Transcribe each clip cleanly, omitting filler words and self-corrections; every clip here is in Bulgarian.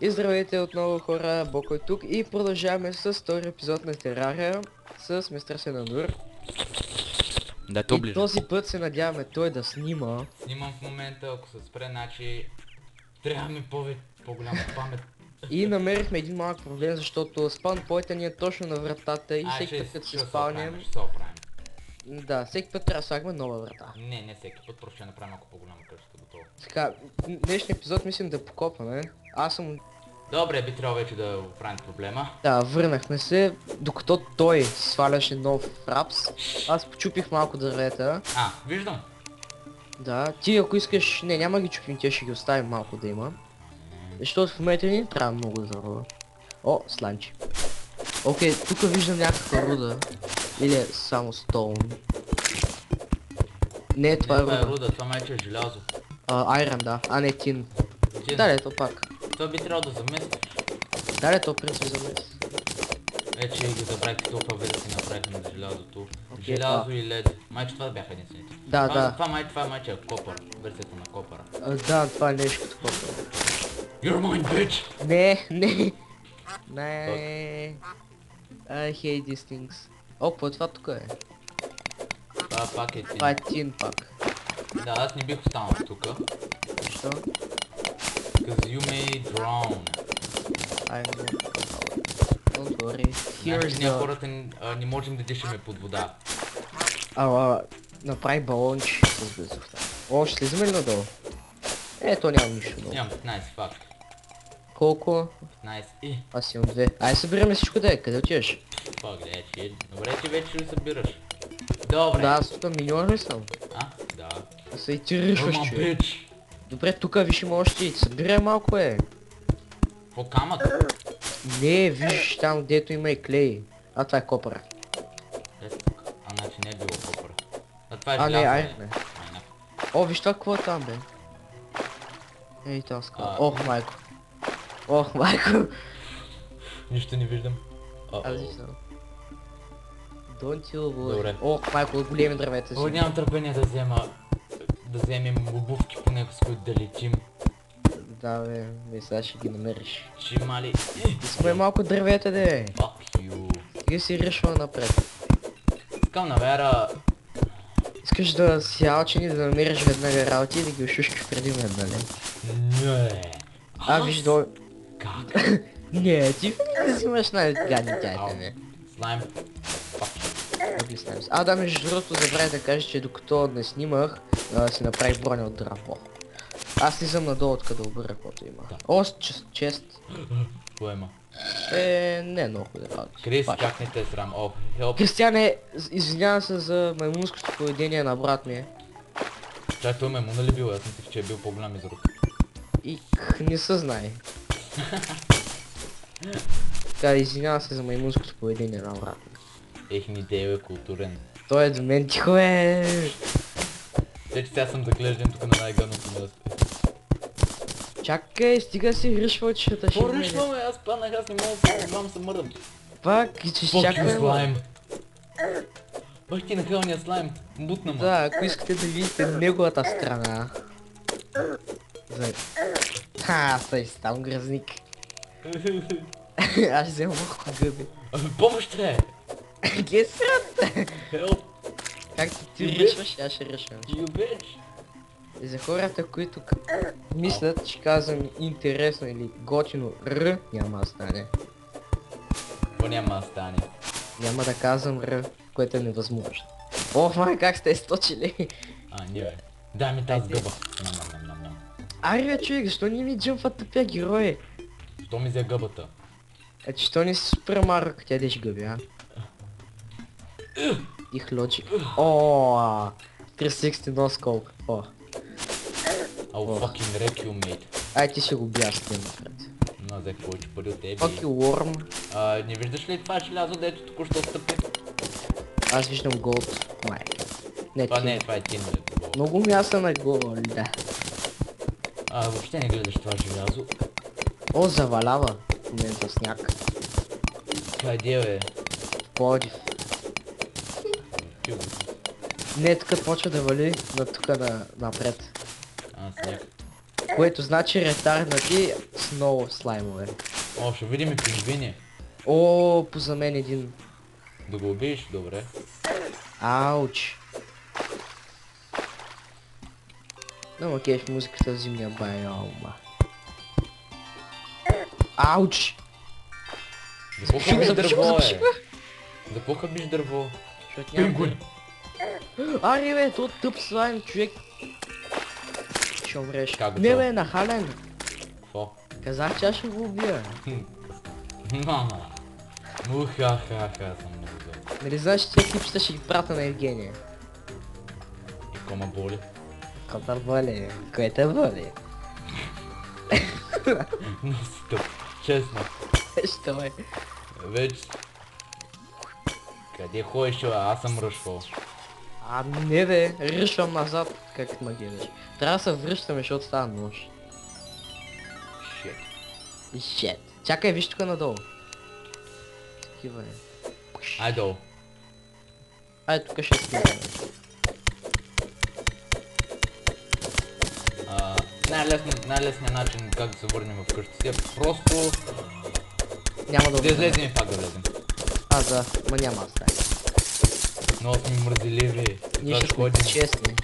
И здравейте отново хора, Боко е тук и продължаваме с втори епизод на Терария с мистер Сенанур. Да, И ближе. този път се надяваме той да снима. Снимам в момента, ако се спре, значи трябва ми по-голяма памет. И намерихме един малък проблем, защото спаун поинта ни е точно на вратата и всеки път като се спаунем... Ще се оправим. Да, всеки път трябва да слагаме нова врата. Не всеки път, просто ще направим малко по-голяма къща, готово. Така, днешния епизод мислим да покопваме. Аз съм... Добре, би трябвало вече да оправим проблема. Да, върнахме се, докато той сваляше нов фрапс. Аз почупих малко дървета. Виждам. Да, ти ако искаш... Не, няма ги чупим, тя ще ги оставим малко да има. Защото в момента ни трябва много дърва. О, сланчи. Окей, тук виждам някаква руда. Или е само стоун. Не, това е Това е руда. руда, това майче е желязо. Айрон, да. А не тин. Тин. Дале, то пак. Това би трябвало да заместиш. Дале, то принцип за мен. Вече ги забравих толкова вида си направихме на желязото. Окей, Желязо и лед. Майче това бяха единствените. Да, да. Това майче е копър. Версията на копъра. Да, това е нещо такова. You're mine, bitch! Не, не. Не. I hate these things. О, какво е това тук е? Това пак е Това тин. е тин пак. Да, аз не бих останал тука. Защо? Cause you may drown. I'm not. Don't worry. Here's Значи ние the... хората не можем да дишаме под вода. Направи балонче с безухта. О, ще слизаме ли надолу? Ето нямам нищо много. Нямам 15, факт. Колко? 15 и... Аз имам 2. Ай, събираме всичко да е. Къде отиваш? Гледай, че... Добре, че вече ли събираш? Добре. Да, аз тук миньор ли съм? Да. Аз се и ти ришваш, Рома, човек. бич! Добре, тук виж има още и събирай малко По камък? Не, виж там дето има и клей. А това е копър. Ето тук. Значи не е било копър. Това е Не, желязо. айрон. О, виж това какво е там, бе. Ей, там скала. Ох, майко. Ох, майко. Нищо не виждам. Аз виждам. Don't you worry. Добре. Ох, майко, големи дървета си. Нямам търпение да вземем обувки по него, с които да летим. Да, бе, сега ще ги намериш. Шимали. Искаме малко дървета, де. Fuck you. Стига си решва напред. Искам навера... Искаш да си алчен и да намериш веднага работи и да ги ушушкаш преди мен, нали? Не. Виж Как? Не, ти не взимаш най-гадни тяйте, не. Слайм. Да, между другото забравя да кажа, че докато не снимах, си направих броня от драво. Аз слизам надолу, откъде обърна, каквото има. О, чест. Какво има? Не много да работи. Крис, как не те срам? О, хелп. Кристияне, извинявам се за маймунското поведение на брат ми. Чай, той маймуна ли бил? Аз мислих, че е бил по-голям изрук. И не се знае. Така, извинявам се за маймунското поведение на брат ми. Ехни дел е културен. Той е до мен, тихо е. Те, че сега съм заглеждан тук на най-гадното място. Чакай, стига си ришва очите. Поръчваме, аз паднах, аз не мога да се се мърдам. Пак, и че Fuck you, чакай. слайм. Бах ти нахалния слайм. Мутна ма. Да, ако искате да видите неговата страна. Стой си там гръзник. Аз ще взема малко гъби. Помощ е! Ге срат! Help! Как ти решваш, аз ще решвам. You bitch! И за хората, които мислят, че казвам интересно или готино Р, няма да стане. Какво няма да стане? Няма да казвам Р, което е невъзможно. Ох, май, как сте източили? Не бе. Дай ми тази гъба. Нам. Аре, човек, защо не ми джъмфат тъпия герой? Що ми взе гъбата? Ето, що не си Супер Марио, като ядеш гъби, а? Их лоджик. О, 360 no scope. О. I'll fucking wreck you, mate. Ай, ти ще го бия с тем напред. Но взех повече пари от тебе. Fuck you, worm. Не виждаш ли това желязо, дето току-що стъпи? Аз виждам голд. Май. Не, Това не е, ти. това е тин. Много мяса на голда. Въобще не гледаш това желязо. О, завалява. В момента сняг. Това е дел е. Плодив. Не, тук почва да вали на тук напред. Сняг. Което значи ретарднати много слаймове. О, ще видим и пингвини. О, поза мен един. Да го убиеш? Добре. Ауч. Много кеф музиката в зимния байома. Ауч! Запуха биш дърво, Запуха биш дърво. Защото няма... Пингвин. Аре бе, то тъп слайм, човек. Ще умреш. Как го Не то? бе, нахален. Какво? Казах, че аз ще го убия. Мама. Муха-ха-ха съм много добър. Нали знаеш, че тези клипчета ще ги пратя на Евгения. И кома боли. Кота боли, кое боли. Но си тъп. Честно. Що е? Вече... Къде ходиш, бе? Аз съм ръшвал. А не бе, ръшвам назад, как ме гледаш. Трябва да се връщаме, защото става нощ. Шит. И shit. Чакай, виж тук надолу. Такива е. Ай долу. Ай, тук ще снимаме. Най-лесният начин как да се върнем вкъщи си е просто Няма да да излезем и пак да влезем. Да, ма няма да стане. Много сме мързеливи. Ние Как ще сме ходим? честни.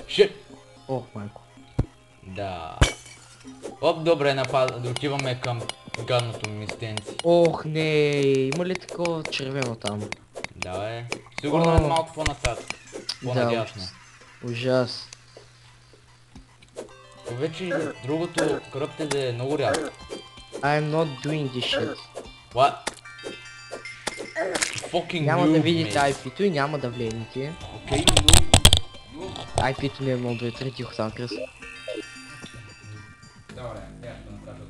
Шит! Ох, майко. Да. Оп, добре, да отиваме към гадното местенце. Ох, не, има ли такова червено там? Да, сигурно е О. малко по-насад. По-надясно. Ужас. Вече другото кръптеде е много рядко. I'm not doing this shit. What? Fucking Няма да noob, видите mate. IP-то и няма да влезете. Окей, noob. IP-то не е много 2-3 тихо там, Крис. Добре, я ще накажа.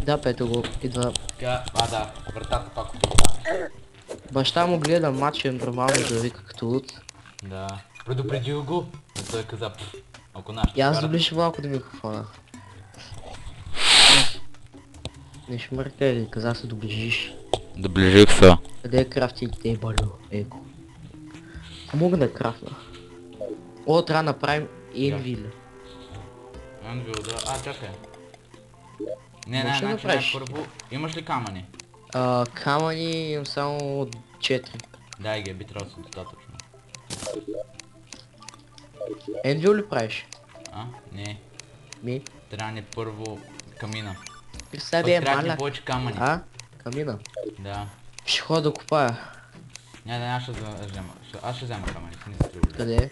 Да, Пето го идва. Така, да, вратата пак отвърта. Баща му гледа матча нормално да вика като луд. Да. Предупредил го, но той каза, ако наш И аз доближи малко до микрофона. Не шмърка или каза се доближиш. Доближих се. Къде е крафти тейбълю? Еко. Мога да крафна. О, трябва да направим Енвил. Анвил, да. Чакай. Не, Може да значи направиш. първо. Имаш ли камъни? Камъни имам само 4. Дай ги, би трябвало да са достатъчно. Енвил ли правиш? Не. Ми? Трябва ни първо камина. Представи е Трябва ни маля. повече камъни. Камина. Да. Ще ходя да купая. Не, аз ще взема. Аз ще взема камъни, не се тревожи. Къде е?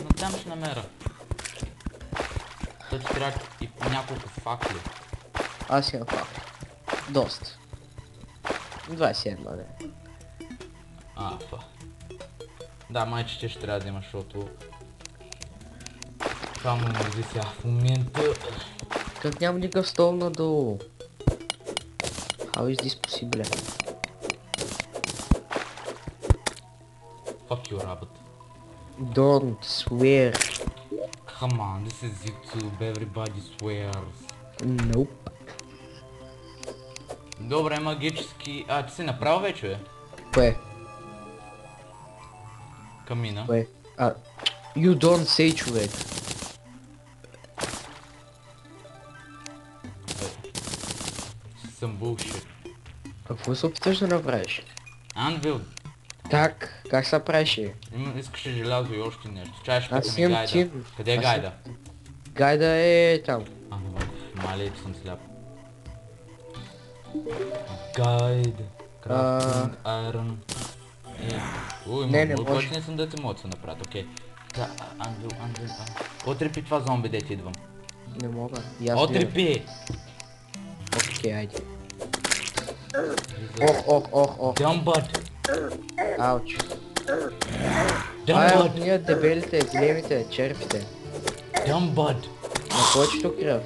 Но там ще намеря. Той ти трябва и няколко факли. Аз имам пак. Доста. 21, да. Фа. Да, майче, че ще трябва да имаш, защото... Това му мързи сега в момента. Как няма никакъв стол надолу? How is this possible? Fuck you, rabbit. Don't swear. Come on, this is YouTube, everybody swears. Nope. Добре, магически... ти си направил вече, бе? Кое? Камина. Кое? You don't say, човек. Some bullshit. Какво се опиташ да направиш? Анвил, Как се правеше? искаш ли желязо и още нещо? Чай ще Аз питам и имам гайда. тин. Къде е Аз гайда? Гайда е там. Мале, че съм сляп. Гайд. Крафтинг, айрон. Не Имам може. не съм да те мога да се направят, окей. Да, Анвил. Отрепи това зомби, де ти идвам. Не мога. И аз гледам. Отрепи! Окей, айде. Ох. Дъмбът! Ауч. Дъмбът! Ние дебелите, големите, черпите. Дъмбът! На повечето кръв.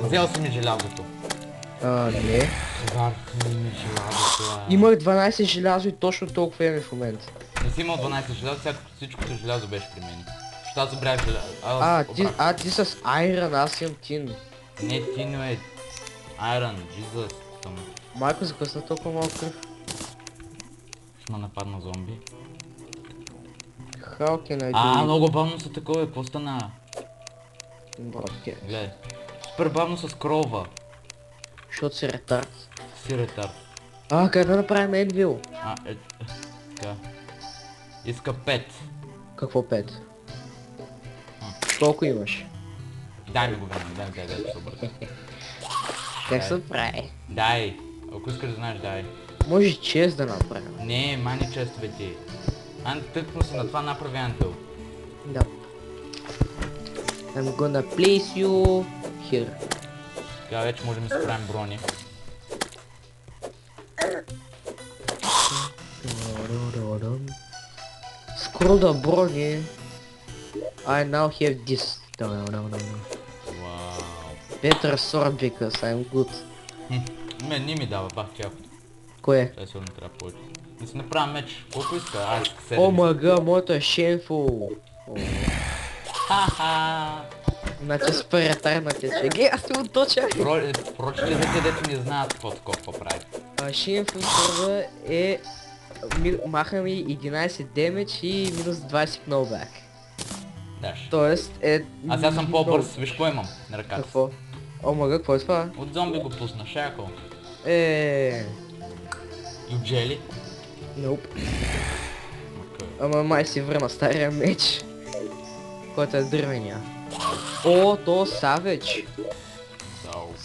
Взел си ми желязото. Не. Варти ми желязото. Имах 12 желязо и точно толкова имаме в момента. Не си имал 12 желязо, всичкото желязо беше при мен. Що аз забравях желязо? Ти с айрон, аз имам тин. Не, ти не е. Айрон, Jesus. Майко, за късна толкова малко кръв. Ще ме нападна зомби. How can I do А, it? много бавно са такова, какво стана? Бродке. Гледай. Супер бавно с крова. Защото си ретард. Си ретард. Къде да направим Енвил? Така. Иска 5. Какво 5? Колко имаш? Дай ми го време, дай, се обърка. Как се прави? Дай. Ако искаш да знаеш, дай. Може 6 да направим. Не, мани честове ти. Тъкно си на това направи Антил. Да. I'm gonna place you here. Сега вече можем да си правим брони. Scroll the bronze. I now have this. No. Вау. Better sword because I'm good. Мен не ми дава, бах тях. Кое? Сега сигурно трябва повече. Да си направя меч. Колко иска? Аз иска 7. О май гад, моето е shameful. Ха-ха. Значи супер ретарнате че. Аз ти го точа. Прочите за те, дето не знаят какво такова прави. Shameful sword е... Маха ми 11 damage и минус 20 knowback. Даш. Тоест е... Аз сега съм по-бърз, виж какво имам на ръката. Какво? О май гад, какво е това? От зомби го пусна, шако. И от джели. Nope. Ама май си върна стария меч. Който е дървения. О, то Savage.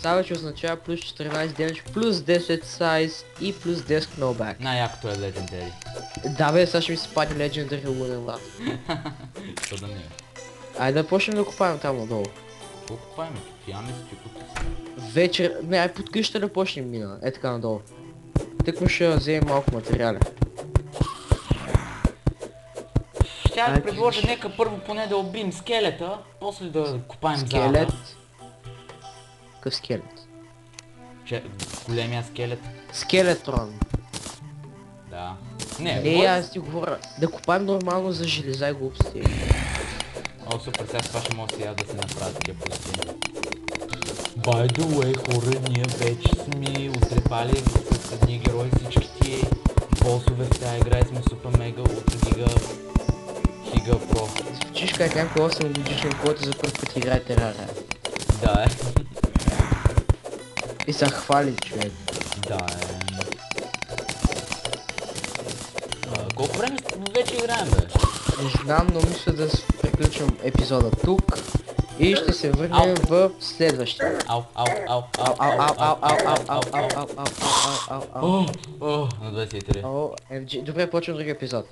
Savage означава плюс 14 damage, плюс 10 size и плюс 10 knowback. Най-якото е Legendary. Да бе, сега ще ми се падне Legendary Wooden Lad. Що да не е. Айде да почнем да копаем там надолу. Колко паем? Тя ми си купи. Вечер... Не, ай под къща да почнем мина. Е така надолу. Тъкмо ще вземем малко материали. Ще да предложа, нека първо поне да убием скелета, после да копаем Скелет. залата. Какъв скелет? Големия скелет. Скелетрон. Да. Не, Не, аз ти говоря. Да копаем нормално за железа и глупости. О, супер, сега това ще мога сега да се направя такива пусти. By the way, хора, ние вече сме отрепали с едни герои всички тия босове в тази игра и сме супер мега от Хига Про. Звучиш как някой 8 годишен, който за първ път играе Терария. Да, И се хвали, човек. Да, колко време вече играем, бе? Не знам, но мисля да приключим епизода тук. И ще се върнем в следващия. Ау. На 23. Добре, почвам други епизод.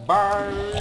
Бай!